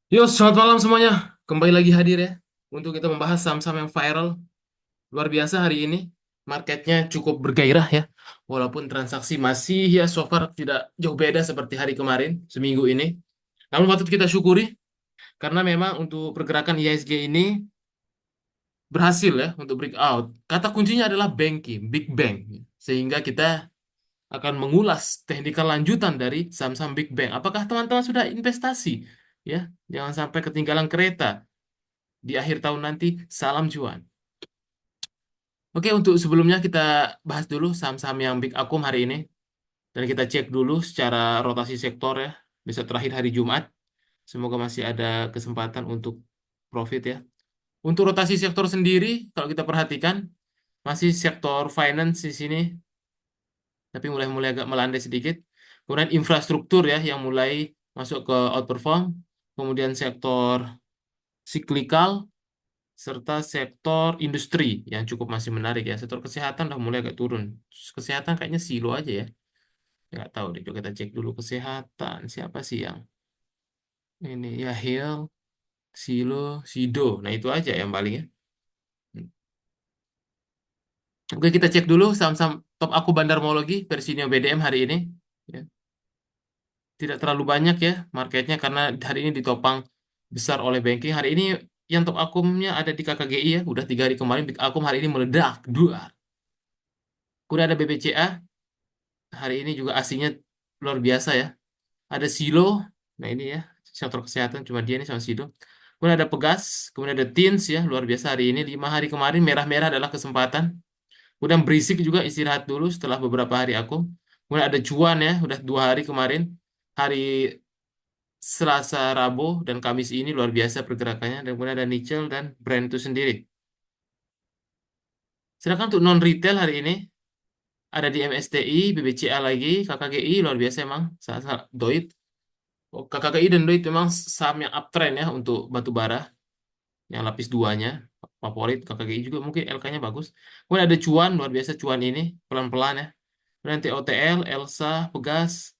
Yo, selamat malam semuanya. Kembali lagi hadir ya untuk kita membahas saham-saham yang viral. Luar biasa hari ini. Marketnya cukup bergairah ya. Walaupun transaksi masih ya so far tidak jauh beda seperti hari kemarin, seminggu ini. Namun patut kita syukuri karena memang untuk pergerakan IHSG ini berhasil ya untuk breakout. Kata kuncinya adalah banking, big bank. Sehingga kita akan mengulas teknikal lanjutan dari saham-saham big bank. Apakah teman-teman sudah investasi? Ya, jangan sampai ketinggalan kereta di akhir tahun nanti. Salam cuan. Oke, untuk sebelumnya kita bahas dulu saham-saham yang big akum hari ini. Dan kita cek dulu secara rotasi sektor ya. Besok terakhir hari Jumat. Semoga masih ada kesempatan untuk profit ya. Untuk rotasi sektor sendiri, kalau kita perhatikan, masih sektor finance di sini, tapi mulai-mulai agak melandai sedikit. Kemudian infrastruktur ya, yang mulai masuk ke outperform. Kemudian sektor cyclical, serta sektor industri yang cukup masih menarik ya. Sektor kesehatan udah mulai agak turun. Kesehatan kayaknya silo aja ya. Nggak tahu deh. Coba kita cek dulu kesehatan. Siapa sih yang ini ya Hill, Silo, Sido. Nah itu aja yang paling ya. Oke kita cek dulu saham-saham top aku Bandarmologi versinya BDM hari ini. Ya. Tidak terlalu banyak ya marketnya karena hari ini ditopang besar oleh banking. Hari ini yang top akumnya ada di KKGI ya. Udah 3 hari kemarin big akum hari ini meledak. Dua. Udah ada BBCA. Hari ini juga aslinya luar biasa ya. Ada Silo, nah ini ya, sektor kesehatan cuma dia nih sama Silo. Kemudian ada Pegas, kemudian ada Teens ya, luar biasa hari ini. 5 hari kemarin merah-merah adalah kesempatan. Kemudian Berisik juga istirahat dulu setelah beberapa hari aku. Kemudian ada Cuan ya, udah 2 hari kemarin. Hari Selasa, Rabu, dan Kamis ini luar biasa pergerakannya. Dan kemudian ada Nickel dan Brand itu sendiri. Sedangkan untuk non-retail hari ini, ada di MSTI, BBCA lagi, KKGI, luar biasa emang. Doit. Oh, KKI dan Doit memang saham yang uptrend ya untuk batu bara yang lapis duanya favorit. KKI juga mungkin LK-nya bagus. Kemudian ada Cuan, luar biasa Cuan ini pelan-pelan ya. Kemudian TOTL, Elsa, Pegas,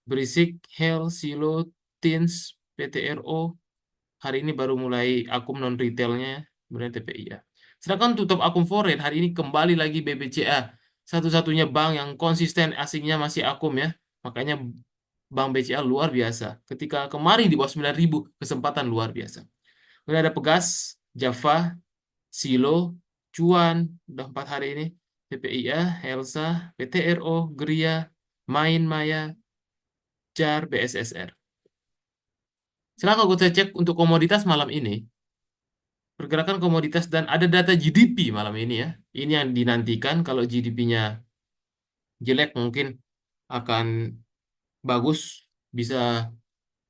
Berisik, Hel, Silo, Tins, PTRO hari ini baru mulai akum non retailnya. Kemudian TPI ya. Sedangkan tutup akum foreign hari ini kembali lagi BBCA, satu-satunya bank yang konsisten asingnya masih akum ya. Makanya Bank BCA luar biasa. Ketika kemarin di bawah 9.000 kesempatan luar biasa. Kemudian ada Pegas, Java, Silo, Cuan, udah 4 hari ini. PPIA, Elsa, PTRO, Geria, Main Maya, JAR, BSSR. Sekarang kalau kita cek untuk komoditas malam ini, pergerakan komoditas dan ada data GDP malam ini ya. Ini yang dinantikan kalau GDP-nya jelek mungkin akan bagus, bisa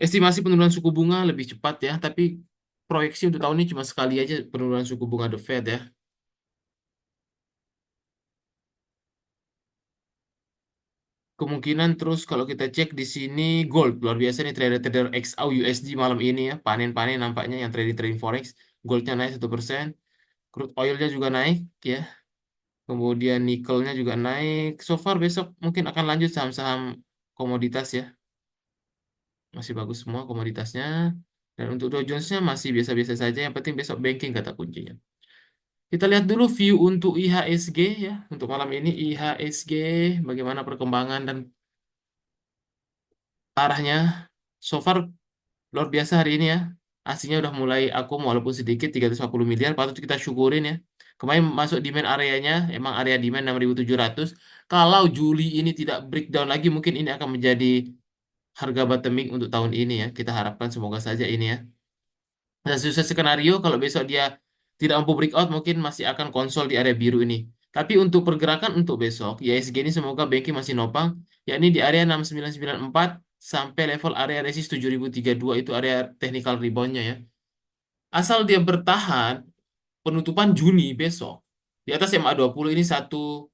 estimasi penurunan suku bunga lebih cepat ya, tapi proyeksi untuk tahun ini cuma sekali aja penurunan suku bunga The Fed ya. Kemungkinan terus kalau kita cek di sini gold luar biasa nih trader-trader XAU USD malam ini ya, panen-panen nampaknya yang trading-trading forex, goldnya naik 1%, crude oilnya juga naik ya, kemudian nikelnya juga naik. So far besok mungkin akan lanjut saham-saham komoditas ya, masih bagus semua komoditasnya. Dan untuk Dow Jones-nya masih biasa-biasa saja, yang penting besok banking kata kuncinya. Kita lihat dulu view untuk IHSG ya. Untuk malam ini IHSG bagaimana perkembangan dan arahnya. So far luar biasa hari ini ya. Aslinya udah mulai akum walaupun sedikit 350 miliar patut kita syukurin ya. Kemarin masuk demand areanya emang area demand 6.700. Kalau Juli ini tidak breakdown lagi mungkin ini akan menjadi harga bottoming untuk tahun ini ya. Kita harapkan semoga saja ini ya. Dan sukses skenario kalau besok dia tidak mampu breakout mungkin masih akan konsol di area biru ini. Tapi untuk pergerakan untuk besok, IHSG ini semoga banking masih nopang, yakni di area 6994 sampai level area resist 7032 itu area technical reboundnya ya. Asal dia bertahan penutupan Juni besok di atas MA20 ini satu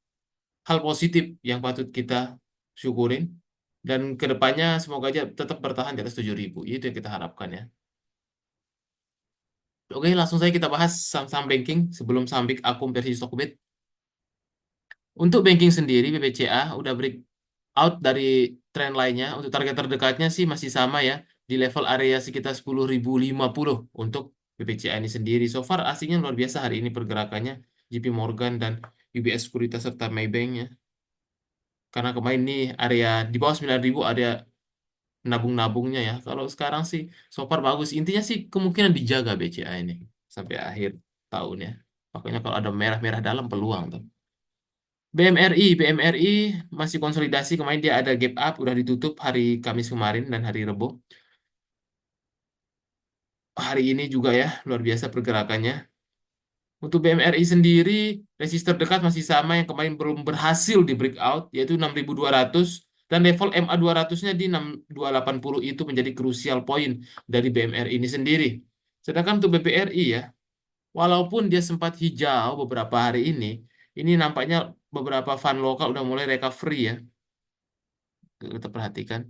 hal positif yang patut kita syukurin. Dan kedepannya semoga aja tetap bertahan di atas 7000. Itu yang kita harapkan ya. Oke, langsung saja kita bahas saham-saham banking sebelum saham big akum versi Stockbit. Untuk banking sendiri, BBCA udah break out dari tren lainnya. Untuk target terdekatnya sih masih sama ya. di level area sekitar 10.050 untuk BBCA ini sendiri. So far asingnya luar biasa hari ini pergerakannya, JP Morgan dan UBS Sekuritas serta Maybank ya. Karena kemarin ini area di bawah 9.000 ada nabung-nabungnya ya. Kalau sekarang sih so far bagus. Intinya sih kemungkinan dijaga BCA ini sampai akhir tahun ya. Makanya kalau ada merah-merah dalam peluang tuh. BMRI masih konsolidasi. Kemarin dia ada gap up, udah ditutup hari Kamis kemarin dan hari Rebo. Hari ini juga ya, luar biasa pergerakannya. Untuk BMRI sendiri, resistor dekat masih sama yang kemarin belum berhasil di breakout, yaitu 6.200 dan level MA 200-nya di 6.280 itu menjadi krusial poin dari BMRI ini sendiri. Sedangkan untuk BBRI ya, walaupun dia sempat hijau beberapa hari ini nampaknya beberapa fund lokal udah mulai recovery ya, kita perhatikan.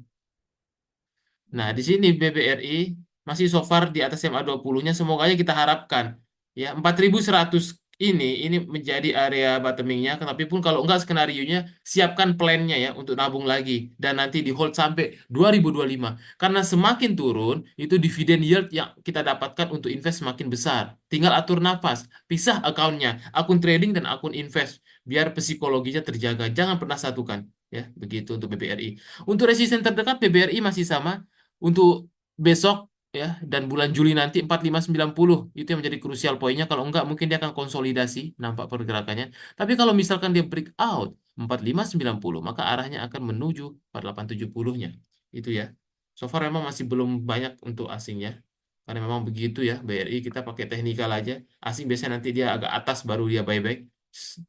Nah, di sini BBRI masih so far di atas MA 20-nya. Semoga aja kita harapkan ya 4.100 ini menjadi area bottomingnya. Tapi pun kalau enggak skenarionya siapkan plannya ya untuk nabung lagi dan nanti di hold sampai 2025. Karena semakin turun itu dividen yield yang kita dapatkan untuk invest semakin besar. Tinggal atur nafas, pisah akunnya, akun trading dan akun invest biar psikologinya terjaga. Jangan pernah satukan ya, begitu untuk BBRI. Untuk resisten terdekat BBRI masih sama untuk besok ya dan bulan Juli nanti 4590 itu yang menjadi krusial poinnya. Kalau enggak mungkin dia akan konsolidasi nampak pergerakannya. Tapi kalau misalkan dia breakout 4590 maka arahnya akan menuju 4870-nya. Itu ya. So far memang masih belum banyak untuk asingnya. Karena memang begitu ya, BRI kita pakai teknikal aja. Asing biasanya nanti dia agak atas baru dia buyback.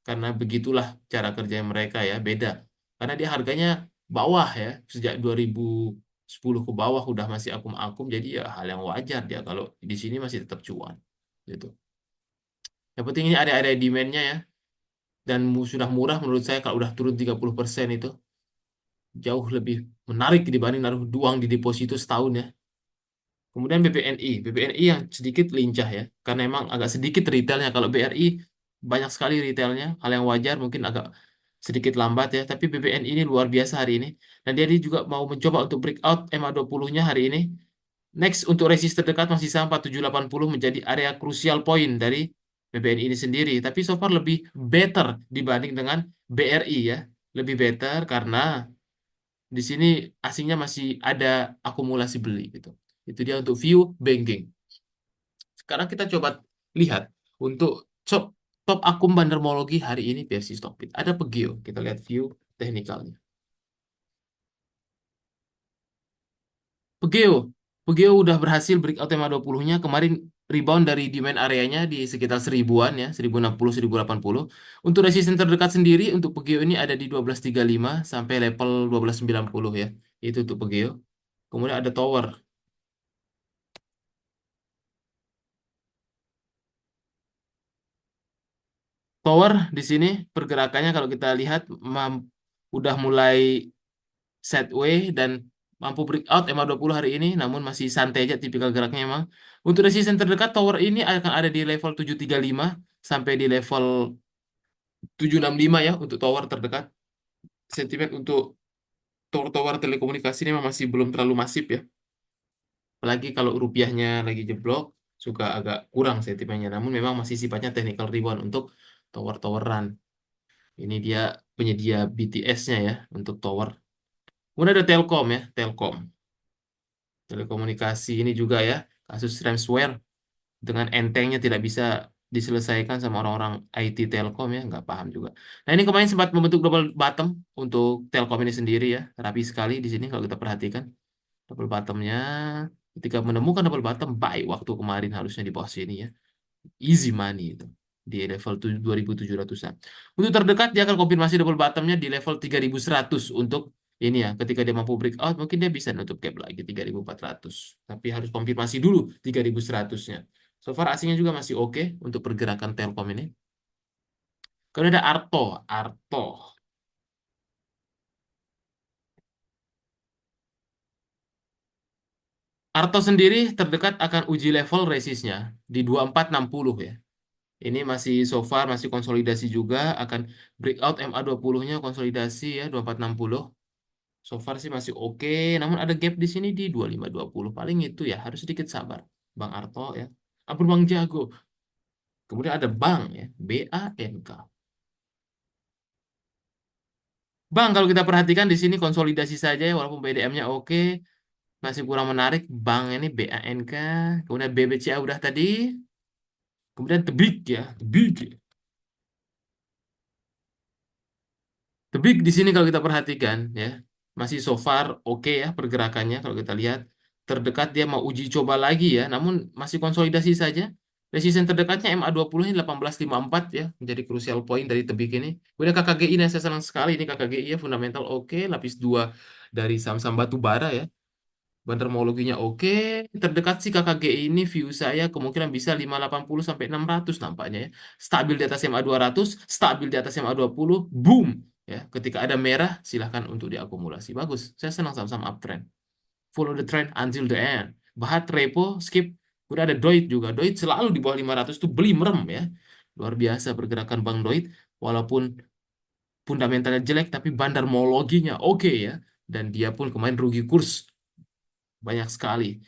Karena begitulah cara kerja mereka ya, beda. Karena dia harganya bawah ya, sejak 2010 ke bawah udah masih akum-akum, jadi ya hal yang wajar dia kalau di sini masih tetap cuan. Gitu. Yang penting ini ada demand-nya ya, dan sudah murah menurut saya kalau udah turun 30% itu jauh lebih menarik dibanding naruh uang di deposito setahun ya. Kemudian BBNI yang sedikit lincah ya, karena emang agak sedikit retailnya. Kalau BRI banyak sekali retailnya, hal yang wajar mungkin agak sedikit lambat ya. Tapi BBNI ini luar biasa hari ini, dan dia juga mau mencoba untuk breakout MA 20-nya hari ini. Next untuk resist terdekat masih sama 4780 menjadi area krusial poin dari BBNI ini sendiri. Tapi so far lebih better dibanding dengan BRI ya, lebih better karena di sini asingnya masih ada akumulasi beli gitu. Itu dia untuk view banking. Sekarang kita coba lihat untuk top, top akun bandermologi hari ini versi Stockbit. Ada Pegeo. Kita lihat view teknikalnya. Pegeo. Pegeo udah berhasil breakout tema 20-nya. Kemarin rebound dari demand areanya di sekitar seribuan ya, 1060, 1080. Untuk resisten terdekat sendiri untuk Pegeo ini ada di 1235 sampai level 1290 ya. Itu untuk Pegeo. Kemudian ada Tower. Tower di sini pergerakannya kalau kita lihat udah mulai sideways dan mampu breakout MA 20 hari ini, namun masih santai aja tipikal geraknya memang. Untuk resisten terdekat tower ini akan ada di level 735 sampai di level 765 ya untuk tower terdekat. Sentimen untuk tower-tower telekomunikasi ini memang masih belum terlalu masif ya. Apalagi kalau rupiahnya lagi jeblok, suka agak kurang sentimennya. Namun memang masih sifatnya technical rebound untuk tower-toweran. Ini dia penyedia BTS-nya ya untuk tower. Kemudian ada Telkom ya, Telkom. Telekomunikasi ini juga ya, kasus ransomware dengan entengnya tidak bisa diselesaikan sama orang-orang IT Telkom ya, nggak paham juga. Nah ini kemarin sempat membentuk double bottom untuk Telkom ini sendiri ya, rapi sekali di sini kalau kita perhatikan. Double bottomnya, ketika menemukan double bottom, baik waktu kemarin harusnya di bawah sini ya. Easy money itu di level 2700-an. Untuk terdekat dia akan konfirmasi double bottomnya di level 3100 untuk ini ya. Ketika dia mampu breakout mungkin dia bisa nutup gap lagi 3400. Tapi harus konfirmasi dulu 3100-nya. So far asingnya juga masih oke untuk pergerakan Telkom ini. Kemudian ada Arto. Arto sendiri terdekat akan uji level resistnya di 2460 ya. Ini masih so far masih konsolidasi juga akan breakout MA 20-nya konsolidasi ya 2460. So far sih masih oke, namun ada gap di sini di 2520. Paling itu ya, harus sedikit sabar. Bang Arto ya. Ampun Bang Jago. Kemudian ada Bang ya, BANK. Bang, kalau kita perhatikan di sini konsolidasi saja ya, walaupun BDM-nya oke, masih kurang menarik. Bang ini BANK, kemudian BBCA udah tadi, kemudian Tebik ya, Tebik. Tebik di sini kalau kita perhatikan ya, masih so far oke ya pergerakannya kalau kita lihat. Terdekat dia mau uji coba lagi ya, namun masih konsolidasi saja. Resisten terdekatnya MA20 ini 1854 ya, menjadi crucial point dari Tebik ini. Kemudian KKGI ini saya senang sekali ini KKGI ya, fundamental oke, lapis 2 dari saham-saham batu bara ya. Bantermologinya oke. Terdekat sih KKGI ini view saya kemungkinan bisa 580 sampai 600 nampaknya ya. Stabil di atas MA200, stabil di atas MA20, boom. Ya, ketika ada merah silahkan untuk diakumulasi. Bagus. Saya senang saham-saham uptrend. Follow the trend until the end. Bahat repo skip. Udah ada Doit juga. Doit selalu di bawah 500 tuh beli merem ya. Luar biasa pergerakan Bang Doit walaupun fundamentalnya jelek tapi bandarmologinya oke ya. Dan dia pun kemarin rugi kurs banyak sekali.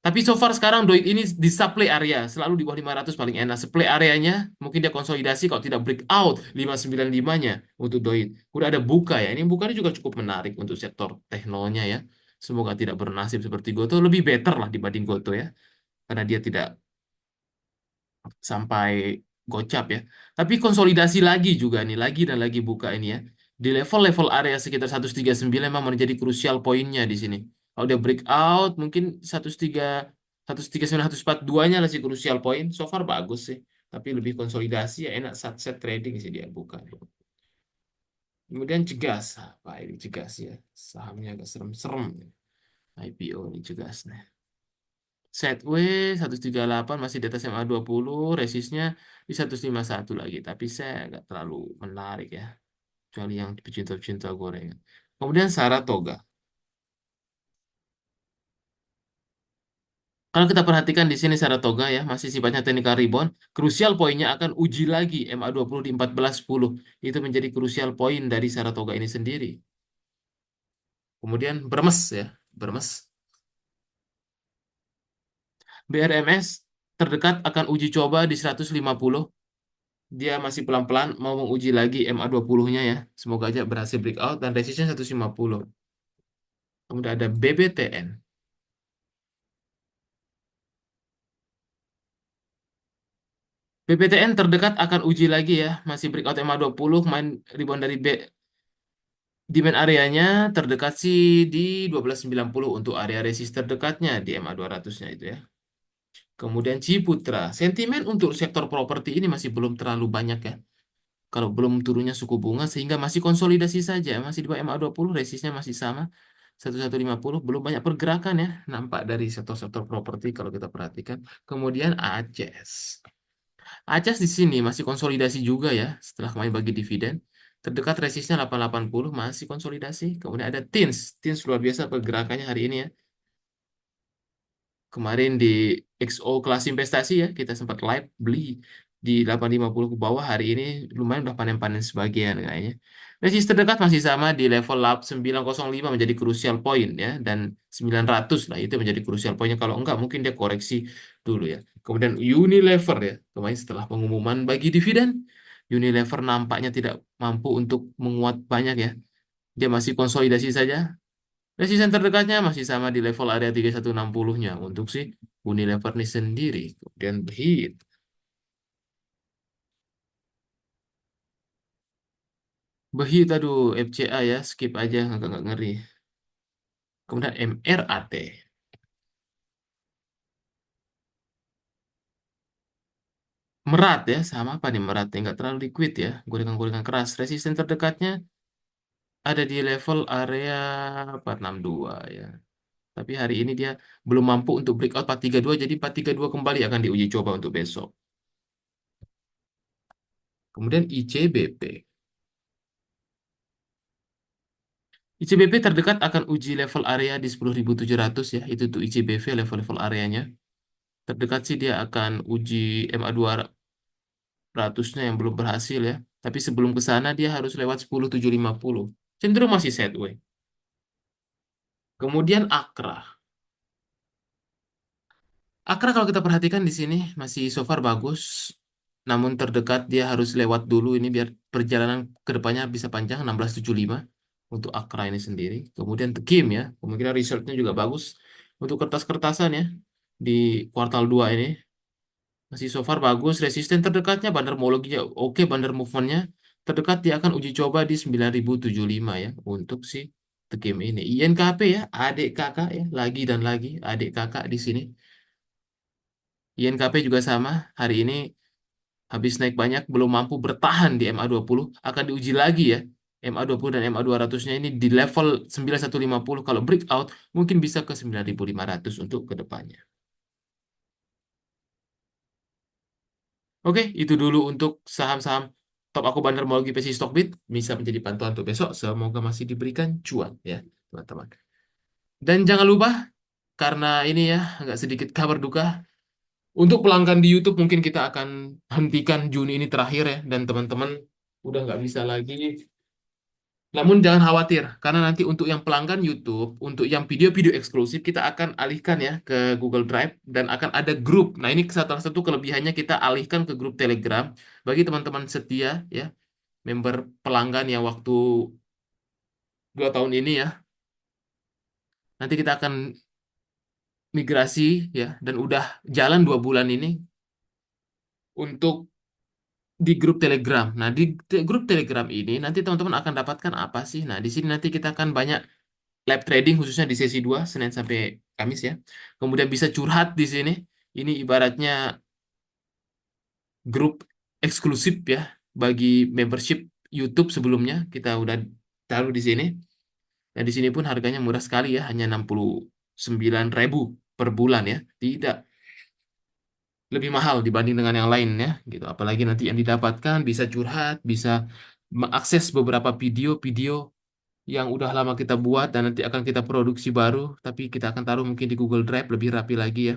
Tapi so far sekarang Doit ini di supply area, selalu di bawah 500 paling enak. Supply areanya mungkin dia konsolidasi kalau tidak breakout 595-nya untuk Doit. Udah ada buka ya. Ini bukanya juga cukup menarik untuk sektor teknonya ya. Semoga tidak bernasib seperti Goto, lebih better lah dibanding Goto ya. Karena dia tidak sampai gocap ya. Tapi konsolidasi lagi juga nih, lagi dan lagi buka ini ya. Di level-level area sekitar 139 memang menjadi krusial poinnya di sini. Kalau dia breakout mungkin 139 142-nya masih krusial poin. So far bagus sih. Tapi lebih konsolidasi ya enak saat set trading sih dia buka. Kemudian Cegas. Apa ini Cegas ya? Sahamnya agak serem-serem. IPO ini Cegas nih. Sideways 138 masih di atas MA20, resistnya di 151 lagi. Tapi saya nggak terlalu menarik ya. Kecuali yang pecinta-pecinta gorengan. Kemudian Saratoga. Kalau kita perhatikan di sini Saratoga ya, masih sifatnya technical rebound. Krusial poinnya akan uji lagi MA20 di 1410. Itu menjadi krusial poin dari Saratoga ini sendiri. Kemudian Bermes ya, Bermes. BRMS terdekat akan uji coba di 150. Dia masih pelan-pelan mau menguji lagi MA20-nya ya. Semoga aja berhasil breakout dan resistnya 150. Kemudian ada BBTN. BBTN terdekat akan uji lagi ya. Masih breakout MA20, main rebound dari demand areanya terdekat sih di 1290 untuk area resist terdekatnya di MA200-nya itu ya. Kemudian Ciputra. Sentimen untuk sektor properti ini masih belum terlalu banyak ya. Kalau belum turunnya suku bunga sehingga masih konsolidasi saja, masih di bawah MA20, resistnya masih sama 1150, belum banyak pergerakan ya nampak dari sektor-sektor properti kalau kita perhatikan. Kemudian ACES. ACES di sini masih konsolidasi juga ya setelah kemarin bagi dividen. Terdekat resistnya 880 masih konsolidasi. Kemudian ada TINS. TINS luar biasa pergerakannya hari ini ya. Kemarin di XO kelas investasi ya, kita sempat live beli di 850 ke bawah. Hari ini lumayan udah panen-panen sebagian kayaknya. Resisten terdekat masih sama di level 905 menjadi crucial point ya. Dan 900 lah itu menjadi crucial pointnya. Kalau enggak mungkin dia koreksi dulu ya. Kemudian Unilever ya. Kemarin setelah pengumuman bagi dividen, Unilever nampaknya tidak mampu untuk menguat banyak ya. Dia masih konsolidasi saja. Resisten terdekatnya masih sama di level area 3160-nya untuk si Unilever ini sendiri. Kemudian Behit. Behit, aduh, FCA ya, skip aja, agak nggak ngeri. Kemudian MRAT. Merat ya, sama apa nih Merat ya, nggak terlalu liquid ya, gorengan-gorengan keras. Resisten terdekatnya ada di level area 462 ya. Tapi hari ini dia belum mampu untuk breakout 432, jadi 432 kembali akan diuji coba untuk besok. Kemudian ICBP. ICBP terdekat akan uji level area di 10.700 ya. Itu untuk ICBV level-level areanya. Terdekat sih dia akan uji MA200-nya yang belum berhasil ya. Tapi sebelum ke sana dia harus lewat 10.750. Cenderung masih sideways. Kemudian Akra. Akra kalau kita perhatikan di sini masih so far bagus. Namun terdekat dia harus lewat dulu ini biar perjalanan ke depannya bisa panjang 1675 untuk Akra ini sendiri. Kemudian Tekim ya, kemungkinan researchnya juga bagus untuk kertas-kertasan ya di kuartal 2 ini. Masih so far bagus, resisten terdekatnya, bandarmologinya oke, bandar movementnya terdekat dia akan uji coba di 9075 ya untuk si Tekim ini. INKP ya, adik kakak ya, lagi dan lagi adik kakak di sini. INKP juga sama, hari ini habis naik banyak, belum mampu bertahan di MA20, akan diuji lagi ya. MA20 dan MA200-nya ini di level 9150, kalau breakout mungkin bisa ke 9500 untuk ke depannya. Oke, itu dulu untuk saham-saham top aku bandar mau PC Stockbit bisa menjadi pantauan untuk besok. Semoga masih diberikan cuan ya, teman-teman. Dan jangan lupa karena ini ya agak sedikit kabar duka untuk pelanggan di YouTube mungkin kita akan hentikan Juni ini terakhir ya dan teman-teman udah nggak bisa lagi. Namun jangan khawatir karena nanti untuk yang pelanggan YouTube, untuk yang video-video eksklusif kita akan alihkan ya ke Google Drive dan akan ada grup. Nah ini salah satu kelebihannya kita alihkan ke grup Telegram bagi teman-teman setia ya member pelanggan yang waktu 2 tahun ini ya. Nanti kita akan migrasi ya dan udah jalan 2 bulan ini untuk di grup Telegram. Nah, di grup Telegram ini nanti teman-teman akan dapatkan apa sih? Nah, di sini nanti kita akan banyak live trading khususnya di sesi 2 Senin sampai Kamis ya. Kemudian bisa curhat di sini. Ini ibaratnya grup eksklusif ya bagi membership YouTube sebelumnya kita udah taruh di sini. Nah, di sini pun harganya murah sekali ya, hanya 69.000 per bulan ya. Tidak lebih mahal dibanding dengan yang lain ya, gitu. Apalagi nanti yang didapatkan bisa curhat, bisa mengakses beberapa video-video yang udah lama kita buat dan nanti akan kita produksi baru, tapi kita akan taruh mungkin di Google Drive lebih rapi lagi ya.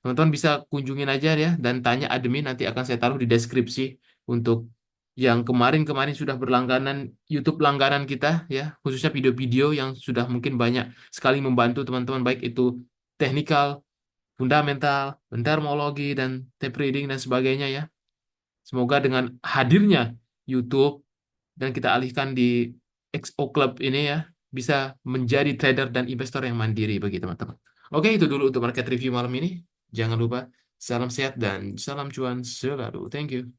Teman-teman bisa kunjungin aja ya dan tanya admin nanti akan saya taruh di deskripsi untuk yang kemarin-kemarin sudah berlangganan YouTube langganan kita ya, khususnya video-video yang sudah mungkin banyak sekali membantu teman-teman baik itu teknikal, fundamental, bendarmologi dan tape reading dan sebagainya ya. Semoga dengan hadirnya YouTube dan kita alihkan di XO Club ini ya bisa menjadi trader dan investor yang mandiri bagi teman-teman. Oke, itu dulu untuk market review malam ini. Jangan lupa salam sehat dan salam cuan selalu. Thank you.